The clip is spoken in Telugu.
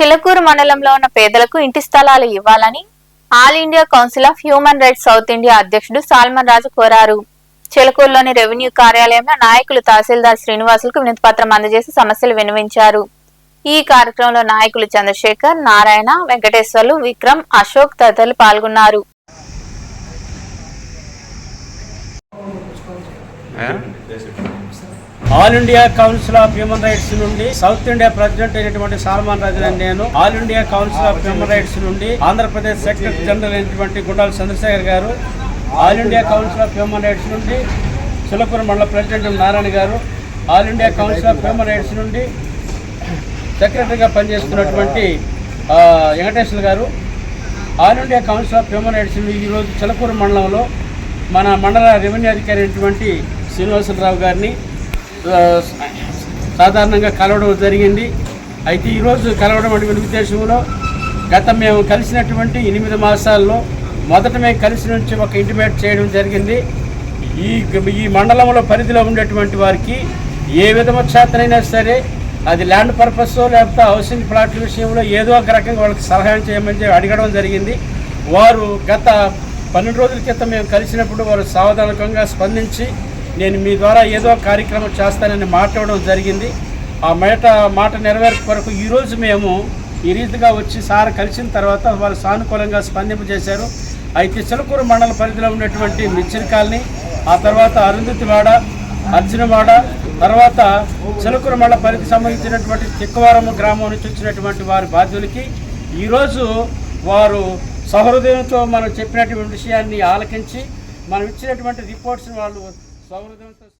చిలకూరు మండలంలో ఉన్న పేదలకు ఇంటి స్థలాలు ఇవ్వాలని all India council of human rights south India అధ్యక్షుడు సాల్మన్ రాజు కోరారు. చిలకూరులోని రెవెన్యూ కార్యాలయంలో నాయకులు తహసీల్దార్ శ్రీనివాసులకు వినతిపత్రం అందజేసి సమస్యలు విన్నవించారు. ఈ కార్యక్రమంలో నాయకులు చంద్రశేఖర్, నారాయణ, వెంకటేశ్వర్లు, విక్రమ్, అశోక్ తదితరులు పాల్గొన్నారు. All India council of human rights నుండి సౌత్ ఇండియా ప్రెసిడెంట్ అయినటువంటి సాల్మన్ రాజు నేను, all India council of human rights నుండి ఆంధ్రప్రదేశ్ సెక్రటరీ జనరల్ అయినటువంటి గుండాల చంద్రశేఖర్ గారు, all India council of human rights నుండి చిలకూరు మండల ప్రెసిడెంట్ నారాయణ గారు, all India council of human rights నుండి సెక్రటరీగా పనిచేస్తున్నటువంటి వెంకటేశ్వర గారు, all India council of human rights నుండి ఈరోజు చిలకూరు మండలంలో మన మండల రెవెన్యూ అధికారి అయినటువంటి శ్రీనివాసరావు గారిని సాధారణంగా కలవడం జరిగింది. అయితే ఈరోజు కలవడం అటువంటి ఉద్దేశంలో మేము కలిసినటువంటి 8 మాసాల్లో మొదట మేము కలిసి నుంచి ఒక ఇంటిమేట్ చేయడం జరిగింది. ఈ మండలంలో పరిధిలో ఉండేటువంటి వారికి ఏ విధమక్షాతనైనా సరే, అది ల్యాండ్ పర్పస్ లేకపోతే హౌసింగ్ ప్లాట్ల విషయంలో ఏదో ఒక రకంగా వాళ్ళకి సలహా చేయమని అడగడం జరిగింది. వారు గత 12 రోజుల క్రితం మేము కలిసినప్పుడు వారు సావధానకంగా స్పందించి నేను మీ ద్వారా ఏదో కార్యక్రమం చేస్తానని మాట్లాడడం జరిగింది. ఆ మాట నెరవేర్పు కొరకు ఈరోజు మేము ఈ రీతిగా వచ్చి సార్ కలిసిన తర్వాత వారు సానుకూలంగా స్పందింపజేశారు. అయితే చిలకూరు మండల పరిధిలో ఉన్నటువంటి మిర్చిరి కాలనీ, ఆ తర్వాత అరుంధతివాడ, అర్జునవాడ, తర్వాత చిలకూరు మండల పరిధికి సంబంధించినటువంటి తిక్కవరం గ్రామం నుంచి వచ్చినటువంటి వారి బాధ్యులకి ఈరోజు వారు సహృదయంతో మనం చెప్పినటువంటి విషయాన్ని ఆలకించి మనం ఇచ్చినటువంటి రిపోర్ట్స్ని వాళ్ళు సహృదయంతో